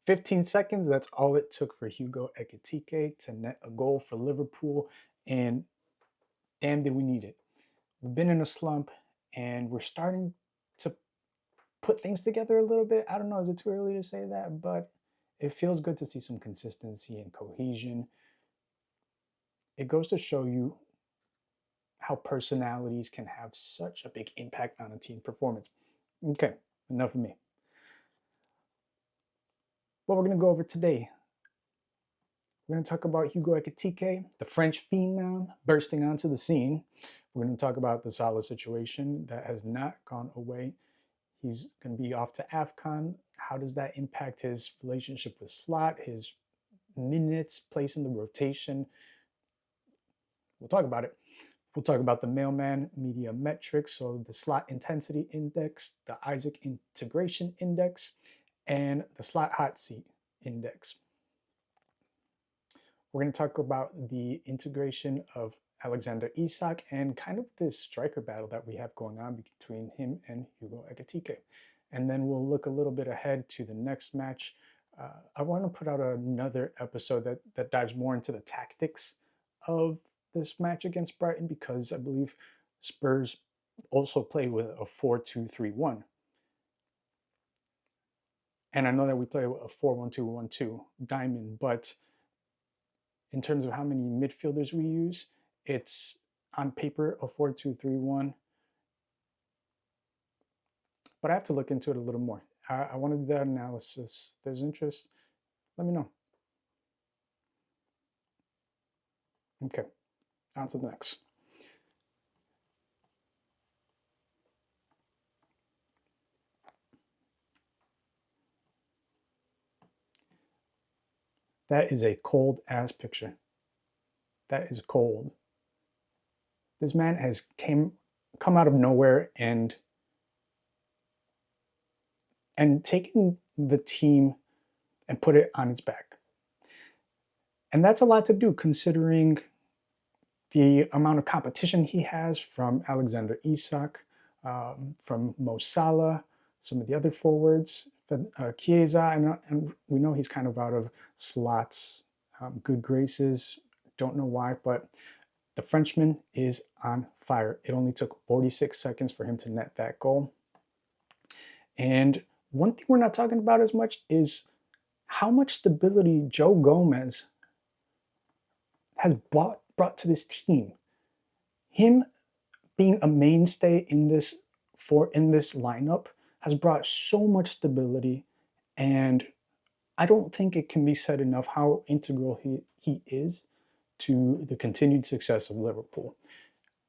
15 seconds, that's all it took for Hugo Ekitike to net a goal for Liverpool, and damn did we need it. We've been in a slump, and we're starting to put things together a little bit. I don't know, is it too early to say that? But it feels good to see some consistency and cohesion. It goes to show you how personalities can have such a big impact on a team performance. Okay, enough of me. What we're going to go over today, we're going to talk about Hugo Ekitike, the French phenom bursting onto the scene. We're going to talk about the Salah situation that has not gone away. He's going to be off to AFCON. How does that impact his relationship with Slot, his minutes, place in the rotation? We'll talk about it. We'll talk about the Mailman media metrics, so the Slot intensity index, the Isak integration index, and the Slot hot seat index. We're going to talk about the integration of Alexander Isak and kind of this striker battle that we have going on between him and Hugo Ekitike. And then we'll look a little bit ahead to the next match. I want to put out another episode that dives more into the tactics of this match against Brighton, because I believe Spurs also play with a 4-2-3-1. And I know that we play with a 4-1-2-1-2 diamond, but in terms of how many midfielders we use, it's on paper a 4-2-3-1. But I have to look into it a little more. I want to do that analysis. If there's interest, let me know. Okay, on to the next. That is a cold ass picture. That is cold. This man has come out of nowhere and taken the team and put it on its back. And that's a lot to do considering the amount of competition he has from Alexander Isak, from Mo Salah, some of the other forwards, Chiesa, and we know he's kind of out of Slot's good graces. Don't know why, but the Frenchman is on fire. It only took 46 seconds for him to net that goal. And one thing we're not talking about as much is how much stability Joe Gomez has brought to this team. Him being a mainstay in this lineup has brought so much stability, and I don't think it can be said enough how integral he is to the continued success of Liverpool.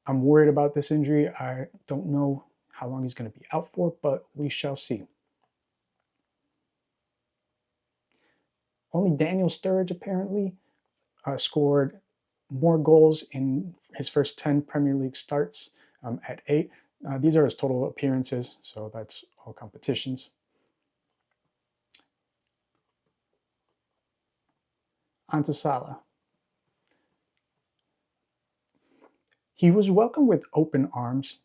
I'm worried about this injury. I don't know how long he's going to be out for, but we shall see. Only Daniel Sturridge apparently scored more goals in his first 10 Premier League starts at 8. These are his total appearances, so that's all competitions. On to Salah. He was welcomed with open arms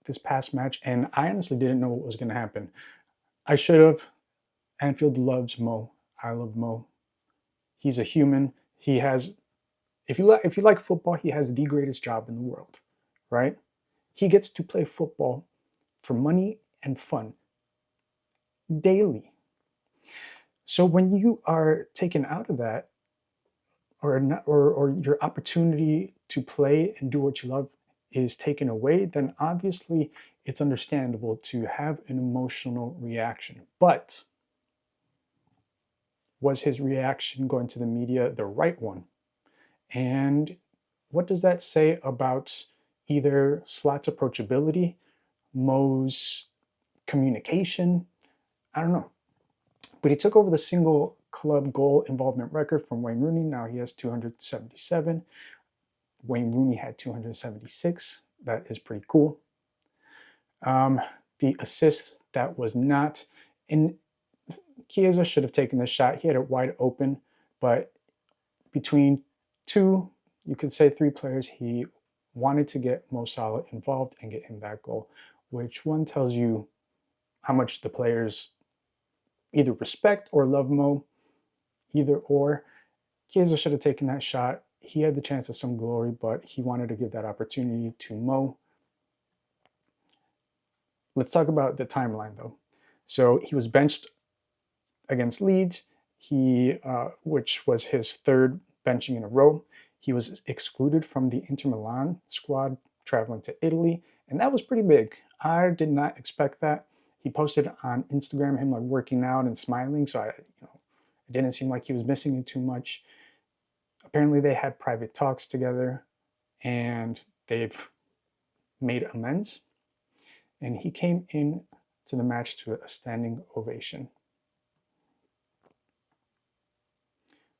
this past match, and I honestly didn't know what was going to happen. I should have. Anfield loves Mo. I love Mo. He's a human. He has, if you like football, he has the greatest job in the world, right? He gets to play football for money and fun daily. So when you are taken out of that, or your opportunity to play and do what you love is taken away, then obviously it's understandable to have an emotional reaction. But was his reaction going to the media the right one? And what does that say about either Slot's approachability, Mo's communication? I don't know. But he took over the single club goal involvement record from Wayne Rooney. Now he has 277. Wayne Rooney had 276. That is pretty cool. The assist that was not in, Chiesa should have taken this shot. He had it wide open, but between two, you could say three players, he wanted to get Mo Salah involved and get him that goal, which one tells you how much the players either respect or love Mo, either or. Chiesa should have taken that shot. He had the chance of some glory, but he wanted to give that opportunity to Mo. Let's talk about the timeline, though. So he was benched against Leeds, which was his third benching in a row. He was excluded from the Inter Milan squad traveling to Italy, and that was pretty big. I did not expect that. He posted on Instagram him like working out and smiling, so it didn't seem like he was missing it too much. Apparently, they had private talks together, and they've made amends. And he came in to the match to a standing ovation.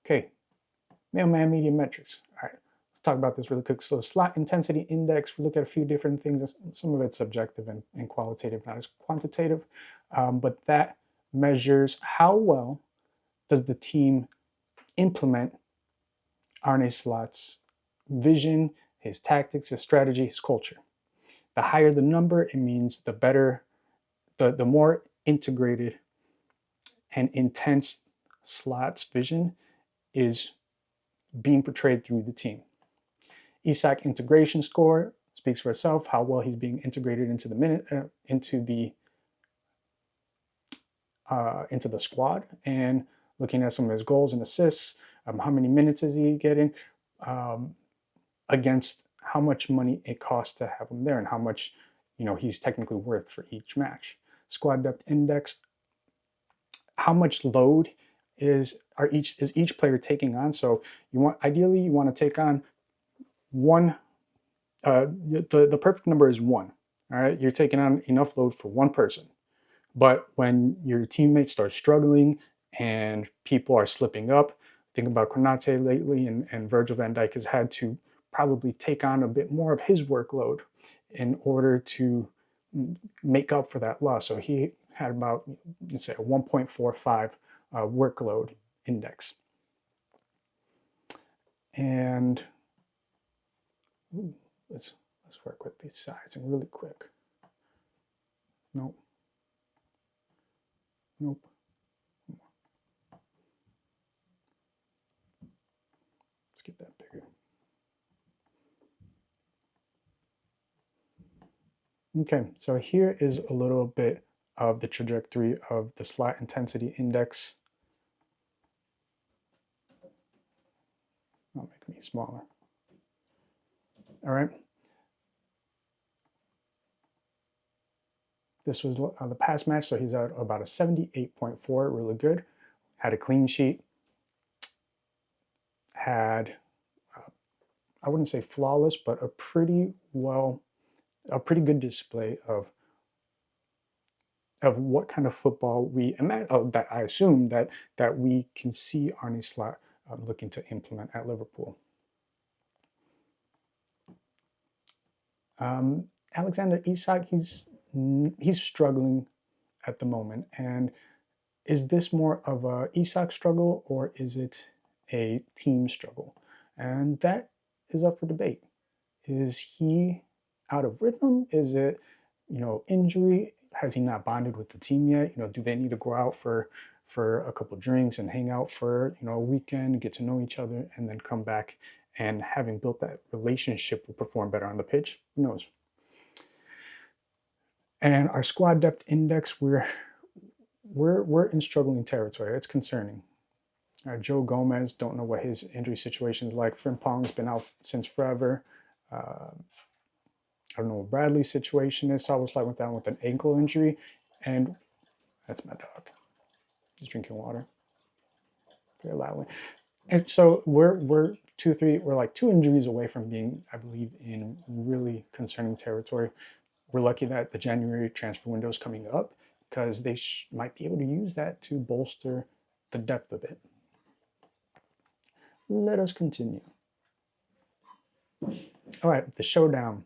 Okay, Mailman media metrics. All right, let's talk about this really quick. So slot intensity index, we look at a few different things. Some of it's subjective and qualitative, not as quantitative, but that measures how well does the team implement Arne Slot's vision, his tactics, his strategy, his culture. The higher the number, it means the better, the more integrated and intense Slot's vision is being portrayed through the team. Isak integration score speaks for itself, how well he's being integrated into the squad, and looking at some of his goals and assists, how many minutes is he getting, against how much money it costs to have him there and how much he's technically worth for each match. Squad depth index, how much load is each player taking on. So ideally you want to take on one. The perfect number is 1. All right, you're taking on enough load for one person. But when your teammates start struggling and people are slipping up, think about Konate lately, and Virgil van Dijk has had to probably take on a bit more of his workload in order to make up for that loss. So he had about, let's say, a 1.45 workload index. And let's work with these sizing really quick. Nope. Let's get that bigger. Okay, so here is a little bit of the trajectory of the slot intensity index. I'll make me smaller. All right. This was the past match, so he's at about a 78.4, really good. Had a clean sheet. Had, I wouldn't say flawless, but a pretty good display of what kind of football we imagine, that I assume that we can see Arne Slot looking to implement at Liverpool. Alexander Isak, he's struggling at the moment. And is this more of a Isak struggle or is it a team struggle? And that is up for debate. Is he out of rhythm? Is it, injury? Has he not bonded with the team yet? Do they need to go out for a couple of drinks and hang out for a weekend, get to know each other, and then come back and having built that relationship will perform better on the pitch? Who knows? And our squad depth index, we're in struggling territory. It's concerning. Joe Gomez, don't know what his injury situation is like. Frimpong's been out since forever. I don't know what Bradley's situation is. Szoboszlai went down with an ankle injury, and that's my dog. He's drinking water very loudly. And so we're like 2 injuries away from being, I believe, in really concerning territory. We're lucky that the January transfer window is coming up because they might be able to use that to bolster the depth a bit. Let us continue. All right, the showdown.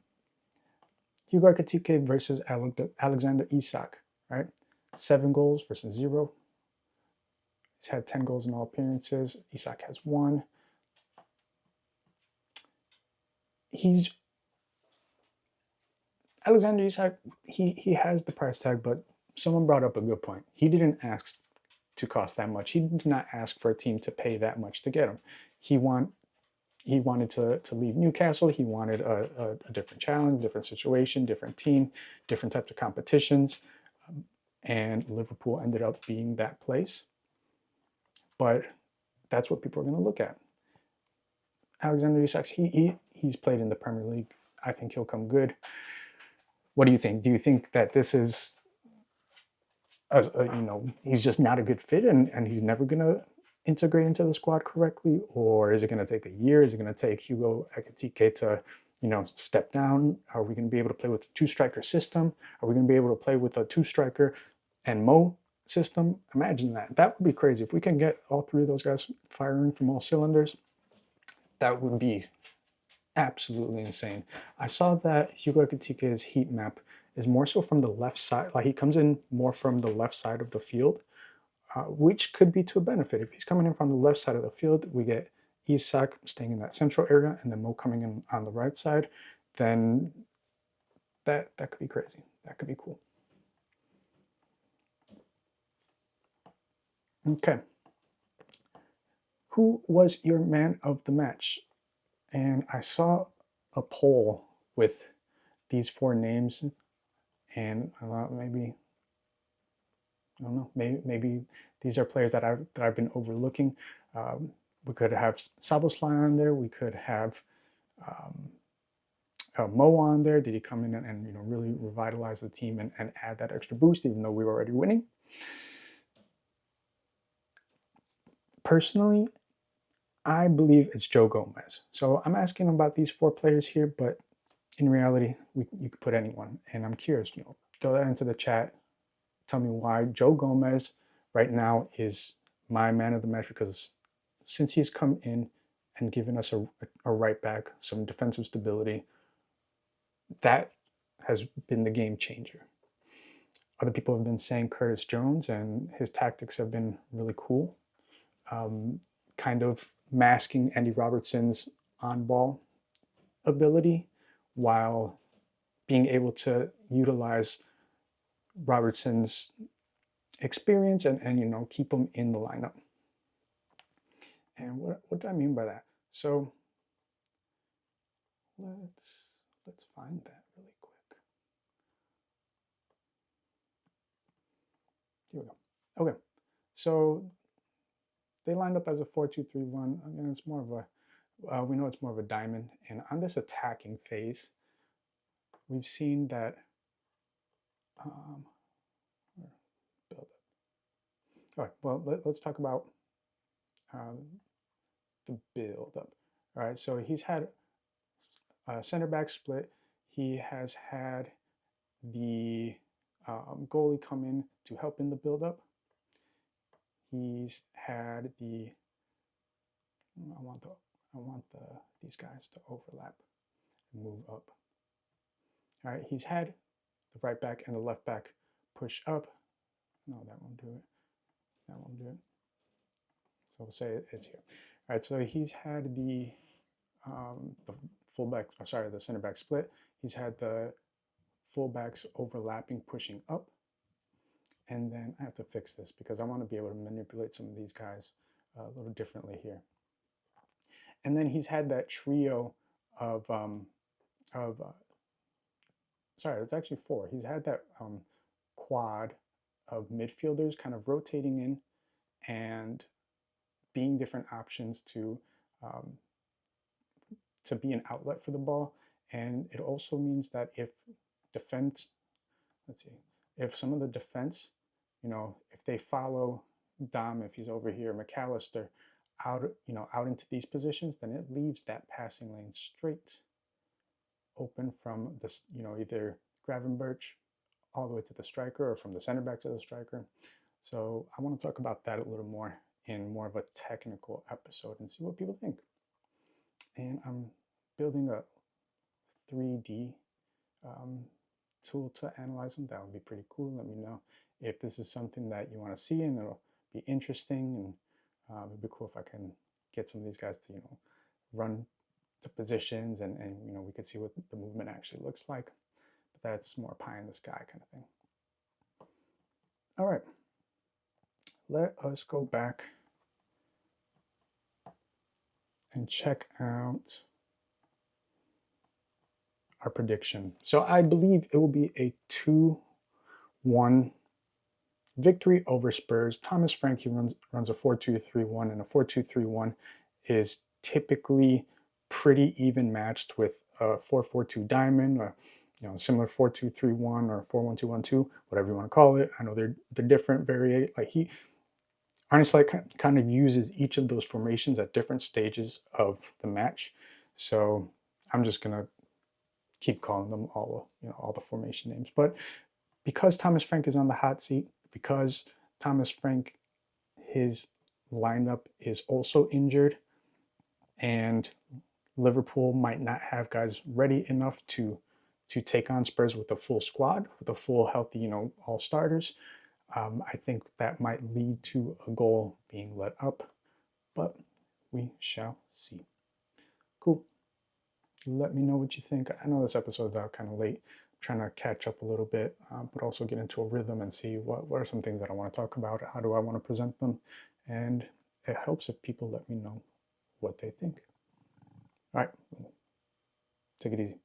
Hugo Ekitike versus Alexander Isak, right? 7 goals versus 0. He's had 10 goals in all appearances. Isak has 1. Alexander Isak, he has the price tag, but someone brought up a good point. He didn't ask to cost that much. He did not ask for a team to pay that much to get him. He wanted to leave Newcastle. He wanted a different challenge, different situation, different team, different types of competitions. And Liverpool ended up being that place. But that's what people are going to look at. Alexander Isak, he's played in the Premier League. I think he'll come good. What do you think? Do you think that this is, he's just not a good fit and he's never going to integrate into the squad correctly? Or is it going to take a year? Is it going to take Hugo Ekitike to, step down? Are we going to be able to play with a two-striker system? Are we going to be able to play with a two-striker and Mo system? Imagine that. That would be crazy. If we can get all three of those guys firing from all cylinders, that would be absolutely insane. I saw that Hugo Ekitike's heat map is more so from the left side. Like, he comes in more from the left side of the field, which could be to a benefit. If he's coming in from the left side of the field, we get Isak staying in that central area and then Mo coming in on the right side, then that could be crazy. That could be cool. Okay. Who was your man of the match? And I saw a poll with these 4 names, and I thought maybe, I don't know, maybe these are players that I've been overlooking. We could have Szoboszlai on there. We could have Mo on there. Did he come in and really revitalize the team and add that extra boost, even though we were already winning? Personally, I believe it's Joe Gomez. So I'm asking about these 4 players here, but in reality, you could put anyone. And I'm curious, throw that into the chat. Tell me why Joe Gomez right now is my man of the match, because since he's come in and given us a right back, some defensive stability, that has been the game changer. Other people have been saying Curtis Jones, and his tactics have been really cool. Kind of masking Andy Robertson's on-ball ability while being able to utilize Robertson's experience and keep him in the lineup. And what do I mean by that? So let's find that really quick. Here we go. Okay, so they lined up as a 4-2-3-1. Again, it's more of a we know it's more of a diamond. And on this attacking phase, we've seen that build up. All right, well, let's talk about the build up. All right, so he's had a center back split. He has had the goalie come in to help in the build up. He's had the I want these guys to overlap and move up. All right, he's had the right back and the left back push up. No, that won't do it. That won't do it. So we'll say it's here. All right, so he's had the fullback, the center back split. He's had the fullbacks overlapping, pushing up. And then I have to fix this because I want to be able to manipulate some of these guys a little differently here. And then he's had that trio of sorry, it's actually 4. He's had that quad of midfielders kind of rotating in and being different options to be an outlet for the ball. And it also means that if defense, if some of the defense, if they follow Dom, if he's over here, McAllister, out into these positions, then it leaves that passing lane straight open from this, either Gravenberch all the way to the striker or from the center back to the striker. So I want to talk about that a little more in more of a technical episode and see what people think. And I'm building a 3D tool to analyze them. That would be pretty cool. Let me know if this is something that you want to see, and it'll be interesting, and it'd be cool if I can get some of these guys to run to positions and we could see what the movement actually looks like. But that's more pie in the sky kind of thing. All right, let us go back and check out our prediction. So I believe it will be a 2-1 victory over Spurs. Thomas Frank runs a 4-2-3-1, and a 4-2-3-1 is typically pretty even matched with a 4-4-2 diamond, or similar 4-2-3-1 or 4-1-2-1-2, whatever you want to call it. I know they're different Arne Slot kind of uses each of those formations at different stages of the match. So I'm just gonna keep calling them all the formation names. But because Thomas Frank is on the hot seat, because Thomas Frank, his lineup is also injured, and Liverpool might not have guys ready enough to take on Spurs with a full squad, with a full healthy, all starters. I think that might lead to a goal being let up, but we shall see. Cool. Let me know what you think. I know this episode's out kind of late. I'm trying to catch up a little bit, but also get into a rhythm and see what are some things that I want to talk about, how do I want to present them, and it helps if people let me know what they think. All right, take it easy.